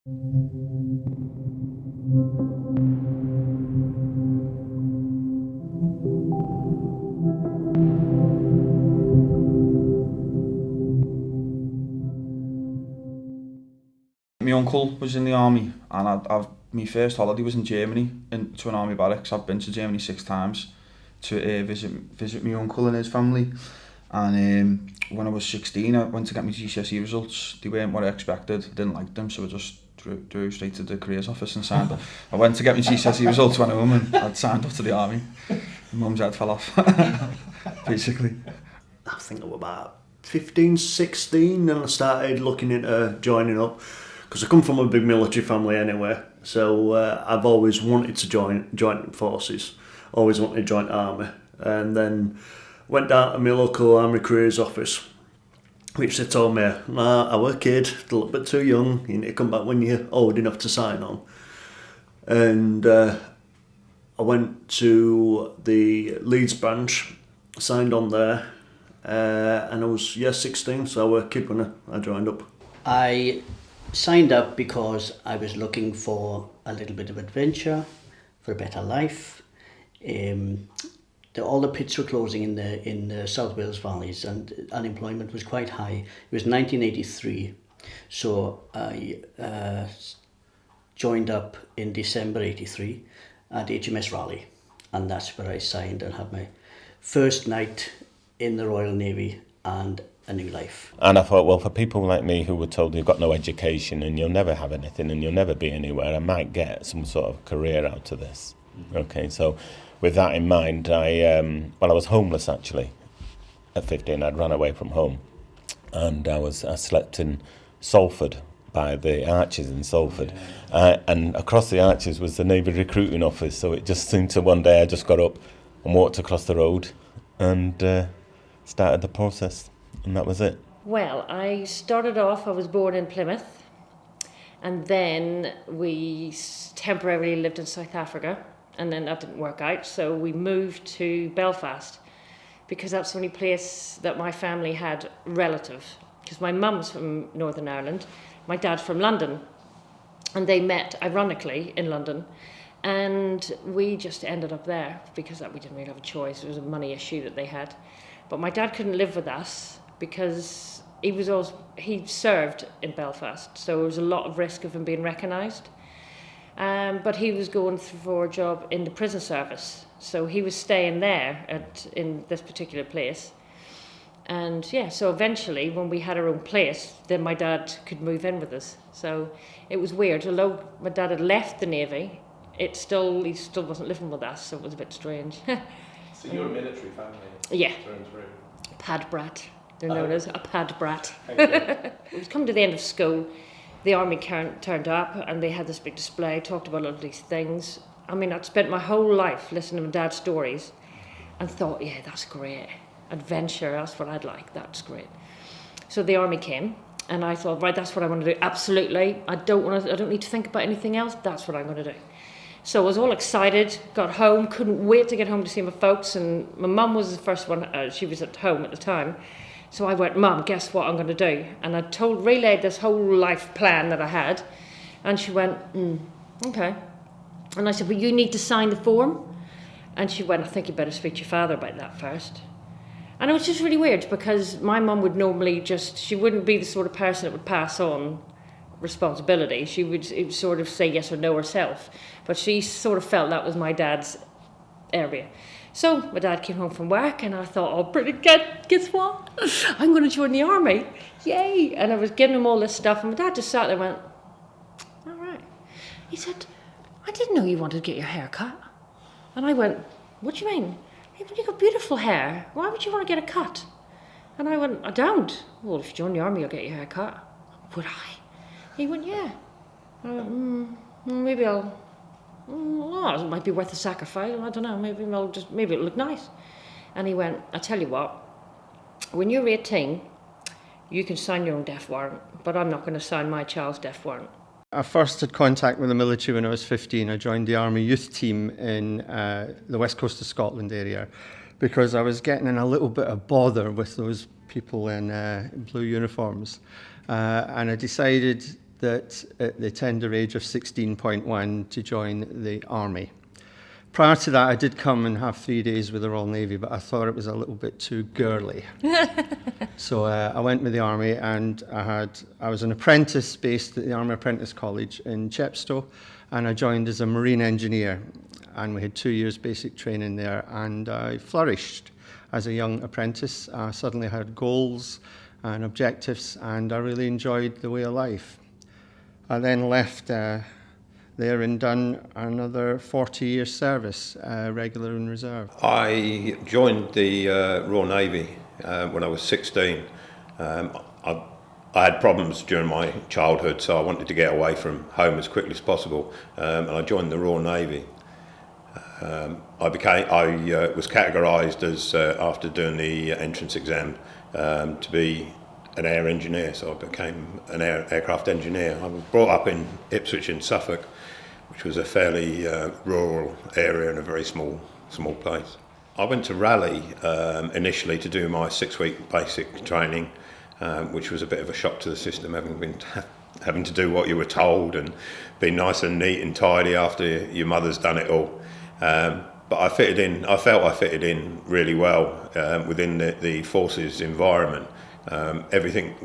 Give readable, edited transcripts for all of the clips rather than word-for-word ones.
My uncle was in the army, and my first holiday was in Germany, to an army barracks. I've been to Germany 6 times to visit my uncle and his family. And when I was 16, I went to get my GCSE results. They weren't what I expected. I didn't like them, so I just drove straight to the careers office and signed up. I went to get my GCSE results, went home, and I'd signed up to the army. My mum's head fell off, basically. I think I was about 15, 16, and I started looking into joining up. Because I come from a big military family anyway, so I've always wanted to join forces, always wanted to join army, and then went down to my local army careers office, which they told me, nah, I was a kid, a little bit too young, you need to come back when you're old enough to sign on. And I went to the Leeds branch, signed on there, and I was 16, so I was a kid when I joined up. I signed up because I was looking for a little bit of adventure, for a better life. All the pits were closing in the South Wales valleys, and unemployment was quite high. It was 1983, so I joined up in December 83 at HMS Raleigh, and that's where I signed and had my first night in the Royal Navy and a new life. And I thought, well, for people like me who were told you've got no education and you'll never have anything and you'll never be anywhere, I might get some sort of career out of this. Okay, so with that in mind, I was homeless actually at 15. I'd run away from home, and I slept in Salford by the Arches in Salford, and across the Arches was the Navy recruiting office. So it just seemed to one day I just got up and walked across the road and started the process. And that was it. Well, I started off, I was born in Plymouth, and then we temporarily lived in South Africa, and then that didn't work out, so we moved to Belfast, because that's the only place that my family had relative, because my mum's from Northern Ireland, my dad's from London, and they met, ironically, in London, and we just ended up there, because we didn't really have a choice. It was a money issue that they had. But my dad couldn't live with us, because he served in Belfast, so there was a lot of risk of him being recognised. But he was going for a job in the prison service, so he was staying there in this particular place. And yeah, so eventually, when we had our own place, then my dad could move in with us. So it was weird. Although my dad had left the Navy, he still wasn't living with us, so it was a bit strange. So you're a military family? Yeah. Through and through. Pad brat. They're known as a pad brat. It was coming to the end of school. The army turned up and they had this big display, talked about all of these things. I mean, I'd spent my whole life listening to my dad's stories and thought, yeah, that's great. Adventure, that's what I'd like, that's great. So the army came and I thought, right, that's what I want to do. Absolutely. I don't need to think about anything else. That's what I'm going to do. So I was all excited, got home, couldn't wait to get home to see my folks, and my mum was the first one, she was at home at the time. So I went, Mum, guess what I'm going to do? And I relayed this whole life plan that I had, and she went, okay. And I said, well, you need to sign the form. And she went, I think you better speak to your father about that first. And it was just really weird, because my mum would normally she wouldn't be the sort of person that would pass on responsibility. She would sort of say yes or no herself, but she sort of felt that was my dad's area. So my dad came home from work and I thought, oh, pretty good, guess what? I'm going to join the army. Yay! And I was giving him all this stuff, and my dad just sat there and went, all right. He said, I didn't know you wanted to get your hair cut. And I went, what do you mean? He went, you've got beautiful hair. Why would you want to get a cut? And I went, I don't. Well, if you join the army, you'll get your hair cut. Would I? He went, yeah. I went, maybe it might be worth a sacrifice. I don't know, maybe it'll look nice. And he went, I tell you what, when you're 18, you can sign your own death warrant, but I'm not going to sign my child's death warrant. I first had contact with the military when I was 15. I joined the Army youth team in the west coast of Scotland area, because I was getting in a little bit of bother with those people in blue uniforms. And I decided that at the tender age of 16.1 to join the army. Prior to that, I did come and have 3 days with the Royal Navy, but I thought it was a little bit too girly. So I went with the Army, and I was an apprentice based at the Army Apprentice College in Chepstow, and I joined as a marine engineer. And we had 2 years basic training there, and I flourished as a young apprentice. I suddenly had goals and objectives, and I really enjoyed the way of life. I then left there and done another 40-year service, regular and reserve. I joined the Royal Navy when I was 16. I had problems during my childhood, so I wanted to get away from home as quickly as possible, and I joined the Royal Navy. I was categorised as, after doing the entrance exam, to be an air engineer, so I became an aircraft engineer. I was brought up in Ipswich in Suffolk, which was a fairly rural area and a very small place. I went to Raleigh initially to do my 6-week basic training, which was a bit of a shock to the system, having to do what you were told and be nice and neat and tidy after your mother's done it all. But I fitted in. I felt I fitted in really well within the forces environment. Everything,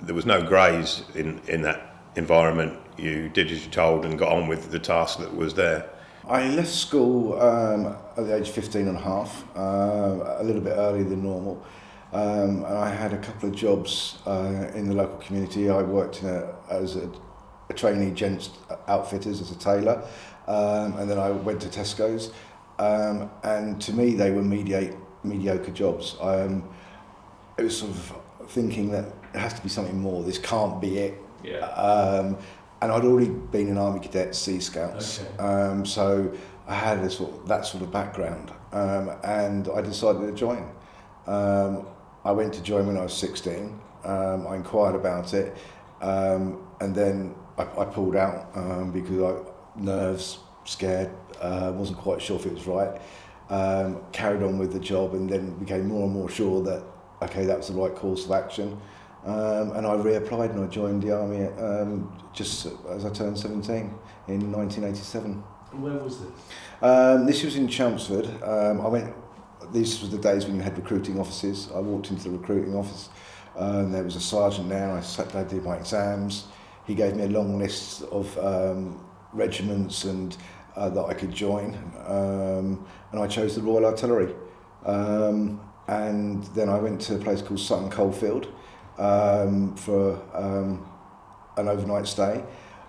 there was no greys in that environment. You did as you're told and got on with the task that was there. I left school at the age of 15 and a half, a little bit earlier than normal. And I had a couple of jobs in the local community. I worked as a trainee gents outfitters as a tailor, and then I went to Tesco's. And to me, they were mediocre jobs. It was sort of thinking that it has to be something more. This can't be it. Yeah. And I'd already been an Army Cadet Sea Scouts, okay. So I had that sort of background, and I decided to join. I went to join when I was 16. I inquired about it, and then I pulled out because nerves, scared, wasn't quite sure if it was right. Carried on with the job, and then became more and more sure that that was the right course of action. And I reapplied and I joined the Army just as I turned 17 in 1987. And where was this? This was in Chelmsford. These were the days when you had recruiting offices. I walked into the recruiting office, and there was a sergeant there. I sat there, did my exams. He gave me a long list of regiments and that I could join, and I chose the Royal Artillery. And then I went to a place called Sutton Coldfield for an overnight stay.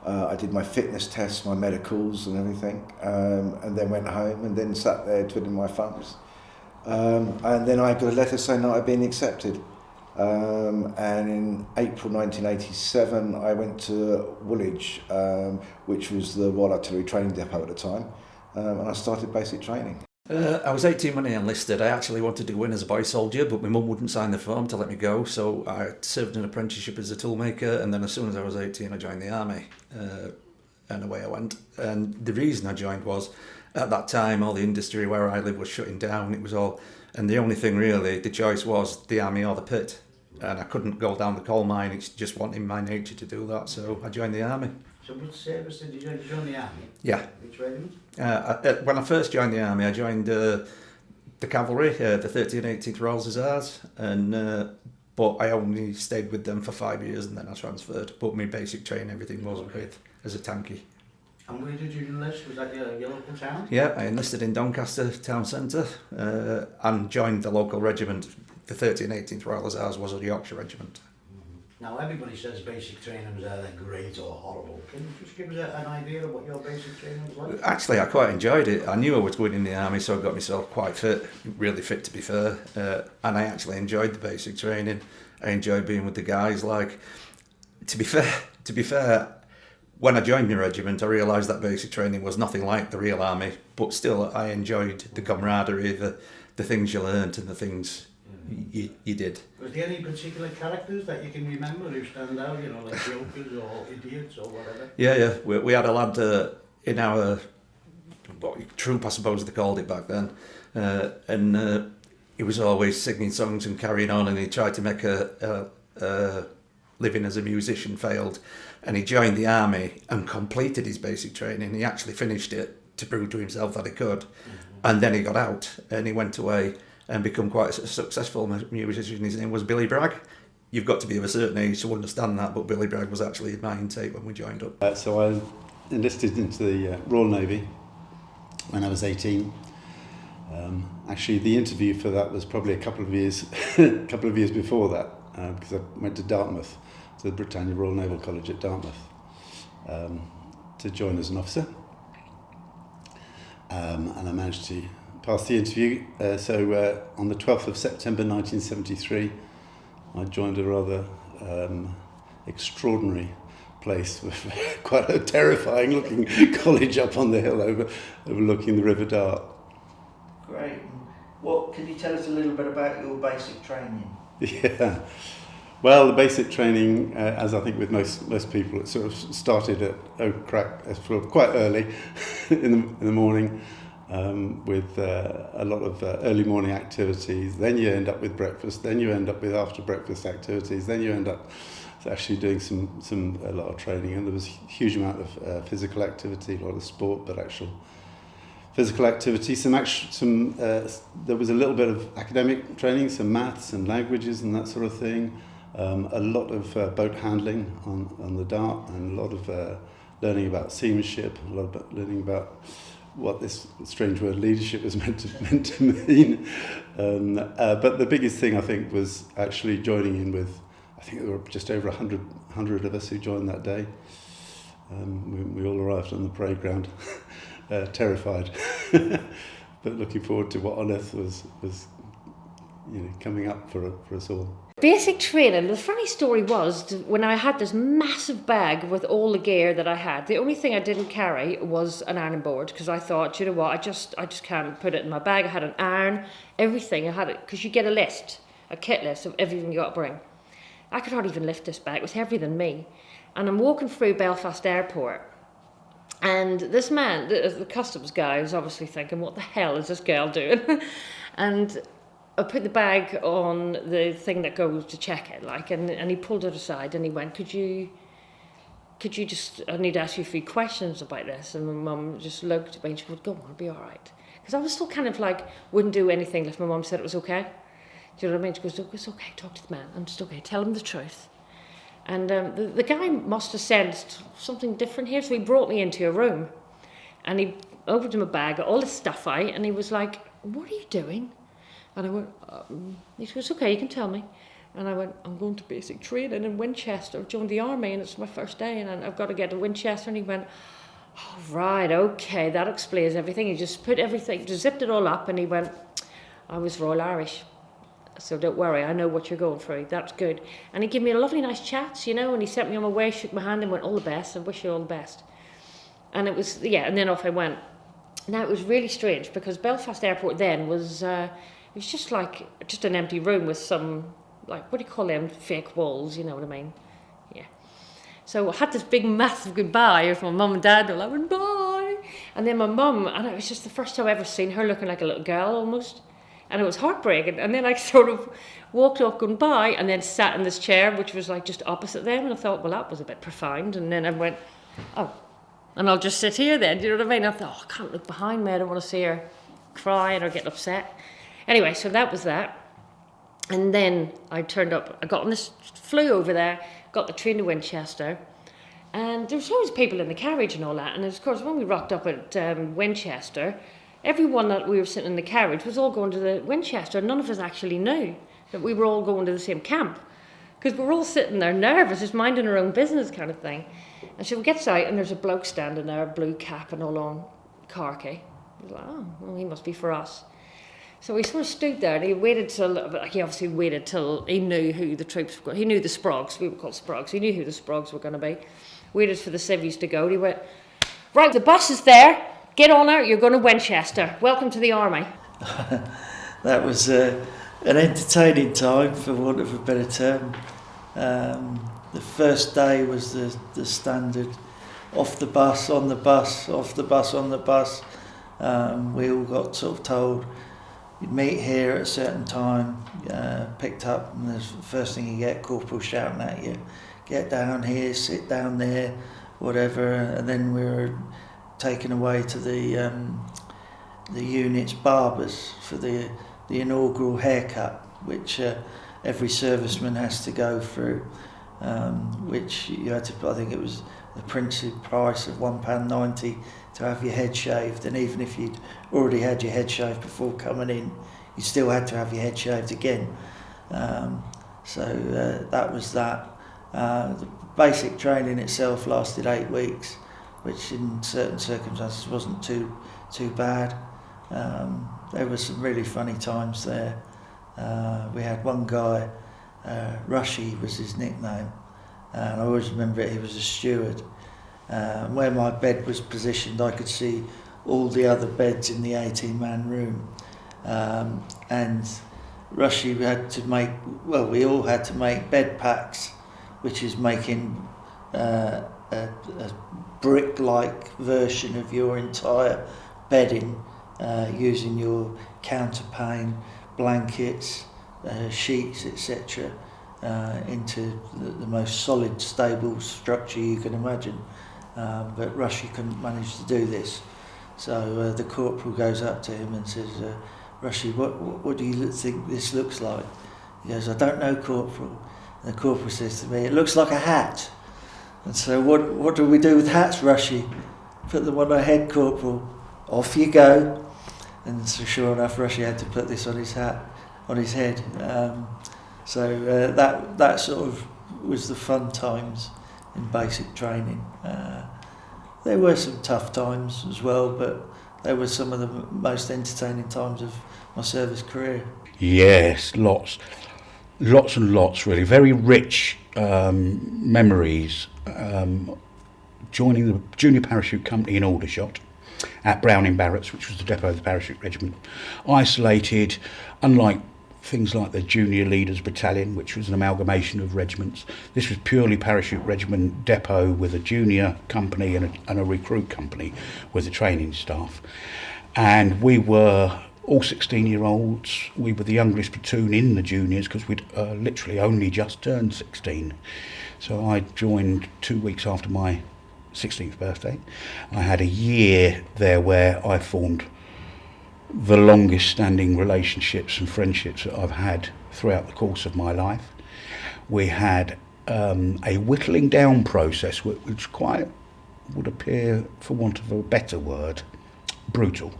I did my fitness tests, my medicals and everything, and then went home and then sat there twiddling my thumbs. And then I got a letter saying that I'd been accepted. And in April 1987, I went to Woolwich, which was the Royal Artillery Training Depot at the time, and I started basic training. I was 18 when I enlisted. I actually wanted to go in as a boy soldier, but my mum wouldn't sign the form to let me go, so I served an apprenticeship as a toolmaker, and then as soon as I was 18 I joined the Army, and away I went. And the reason I joined was, at that time all the industry where I lived was shutting down. It was all, and the only thing really, the choice was the Army or the pit, and I couldn't go down the coal mine. It's just wanting my nature to do that, so I joined the Army. So what service did you join? Did you join the Army? Yeah. Which regiment? When I first joined the Army, I joined the cavalry, the 13th and 18th Royal Hussars, but I only stayed with them for 5 years and then I transferred. But my basic training, everything was with as a tanky. And where did you enlist? Was that your local town? Yeah, I enlisted in Doncaster town centre and joined the local regiment. The 13th and 18th Royal Hussars was a Yorkshire regiment. Now everybody says basic training was either great or horrible. Can you just give us an idea of what your basic training was like? Actually, I quite enjoyed it. I knew I was going in the Army, so I got myself quite fit, really fit to be fair. And I actually enjoyed the basic training. I enjoyed being with the guys. Like, to be fair, when I joined my regiment, I realised that basic training was nothing like the real Army. But still, I enjoyed the camaraderie, the things you learnt and the things you did. Was there any particular characters that you can remember who stand out, like jokers or idiots or whatever? Yeah. We had a lad in our troop, I suppose they called it back then, and he was always singing songs and carrying on, and he tried to make a living as a musician failed, and he joined the army and completed his basic training. He actually finished it to prove to himself that he could, and then he got out and he went away and become quite a successful musician. His name was Billy Bragg. You've got to be of a certain age to understand that, but Billy Bragg was actually in my intake when we joined up. So I enlisted into the Royal Navy when I was 18. Actually, the interview for that was probably a couple of years before that, because I went to Dartmouth, to the Britannia Royal Naval College at Dartmouth, to join as an officer. And I managed to pass the interview. So on the 12th of September 1973, I joined a rather extraordinary place with quite a terrifying looking college up on the hill overlooking the River Dart. Great. What can you tell us a little bit about your basic training? Yeah. Well, the basic training, as I think with most people, it sort of started at quite early in the morning, with a lot of early morning activities. Then you end up with breakfast. Then you end up with after breakfast activities. Then you end up actually doing a lot of training, and there was a huge amount of physical activity, a lot of sport, but actual physical activity. There was a little bit of academic training, some maths and languages and that sort of thing. A lot of boat handling on the Dart, and a lot of learning about seamanship, a lot about learning about what this strange word leadership was meant to mean. But the biggest thing, I think, was actually joining in with, I think there were just over 100 of us who joined that day. We all arrived on the parade ground, terrified, but looking forward to what on earth was coming up for us all. Basic training, the funny story was, when I had this massive bag with all the gear that I had, the only thing I didn't carry was an ironing board, because I thought, you know what, I just can't put it in my bag. I had an iron, everything, I had it, because you get a kit list of everything you got to bring. I could hardly even lift this bag, it was heavier than me. And I'm walking through Belfast Airport, and this man, the customs guy, was obviously thinking, what the hell is this girl doing? And I put the bag on the thing that goes to check it, and he pulled it aside and he went, could you just, I need to ask you a few questions about this. And my mum just looked at me and she went, go on, it'll be all right. Because I was still kind of wouldn't do anything if my mum said it was okay. Do you know what I mean? She goes, it's okay, talk to the man. I'm just okay, tell him the truth. And the guy must have sensed something different here, so he brought me into a room and he opened my bag, got all this stuff out, and he was like, what are you doing? And I went, he goes, okay, you can tell me. And I went, I'm going to basic training in Winchester. I've joined the army and it's my first day and I've got to get to Winchester. And he went, oh, right, okay, that explains everything. He just put everything, just zipped it all up, and he went, I was Royal Irish, so don't worry, I know what you're going through, that's good. And he gave me a lovely nice chat, and he sent me on my way, shook my hand and went, all the best, I wish you all the best. And it was, and then off I went. Now it was really strange, because Belfast Airport then was, it was just an empty room with some, what do you call them, fake walls, you know what I mean? Yeah. So I had this big massive goodbye with my mum and dad, and I went, bye. And then my mum, and it was just the first time I've ever seen her looking like a little girl almost. And it was heartbreaking. And then I sort of walked off going bye, and then sat in this chair, which was just opposite them. And I thought, well, that was a bit profound. And then I went, oh, and I'll just sit here then, do you know what I mean? I thought, I can't look behind me, I don't want to see her crying or getting upset. Anyway, so that was that. And then I turned up, I got on this, flew over there, got the train to Winchester, and there was always people in the carriage and all that. And of course, when we rocked up at Winchester, everyone that we were sitting in the carriage was all going to the Winchester. None of us actually knew that we were all going to the same camp, because we were all sitting there nervous, just minding our own business kind of thing. And so we get out, and there's a bloke standing there, blue cap and all on, khaki. I was like, oh, well, he must be for us. So he sort of stood there, and he obviously waited till he knew who the troops were. He knew the Sprogs, we were called Sprogs. He knew who the Sprogs were going to be. Waited for the civvies to go. And he went, right, the bus is there. Get on her, you're going to Winchester. Welcome to the army. That was an entertaining time, for want of a better term. The first day was the standard off the bus, on the bus, off the bus, on the bus. We all got sort of told, you'd meet here at a certain time, picked up, and the first thing you get, corporal shouting at you, get down here, sit down there, whatever, and then we were taken away to the unit's barbers for the inaugural haircut, which every serviceman has to go through, which you had to, I think it was the princely price of £1.90 to have your head shaved, and even if you'd already had your head shaved before coming in, you still had to have your head shaved again. So that was that. The basic training itself lasted 8 weeks, which in certain circumstances wasn't too bad. There were some really funny times there. We had one guy, Rushy was his nickname, and I always remember he was a steward. Where my bed was positioned, I could see all the other beds in the 18-man room. And Rushy had to make, well, we all had to make bed packs, which is making a brick-like version of your entire bedding, using your counterpane, blankets, sheets, etc., into the most solid, stable structure you can imagine. But Rushy couldn't manage to do this. So the corporal goes up to him and says, Rushy, what do you think this looks like? He goes, I don't know, Corporal. And the corporal says to me, it looks like a hat. And so what do we do with hats, Rushy? Put them on our head, Corporal. Off you go. And so sure enough, Rushy had to put this on his hat, on his head. So that sort of was the fun times in basic training. There were some tough times as well, but they were some of the most entertaining times of my service career. Yes, lots and lots, really. Very rich memories. Joining the Junior Parachute Company in Aldershot at Browning Barracks, which was the depot of the Parachute Regiment. Isolated, unlike things like the Junior Leaders Battalion, which was an amalgamation of regiments. This was purely Parachute Regiment depot with a junior company and a recruit company with the training staff. And we were all 16-year-olds. We were the youngest platoon in the juniors because we'd literally only just turned 16. So I joined 2 weeks after my 16th birthday. I had a year there where I formed the longest standing relationships and friendships that I've had throughout the course of my life. We had a whittling down process which quite would appear, for want of a better word, brutal.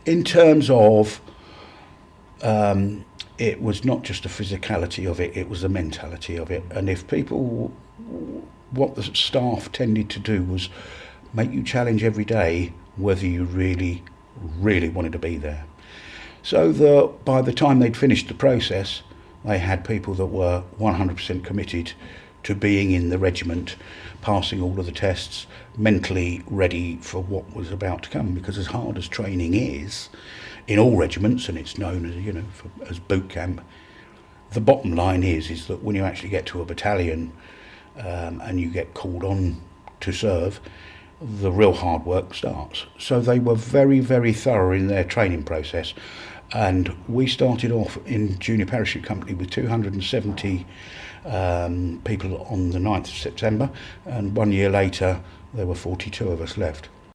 In terms of it was not just the physicality of it, it was the mentality of it. And if people, what the staff tended to do was make you challenge every day whether you really wanted to be there. So by the time they'd finished the process, they had people that were 100% committed to being in the regiment, passing all of the tests, mentally ready for what was about to come. Because as hard as training is in all regiments, and it's known as as boot camp, the bottom line is that when you actually get to a battalion and you get called on to serve, the real hard work starts. So they were very, very thorough in their training process, and we started off in Junior Parachute Company with 270 people on the 9th of September, and 1 year later there were 42 of us left.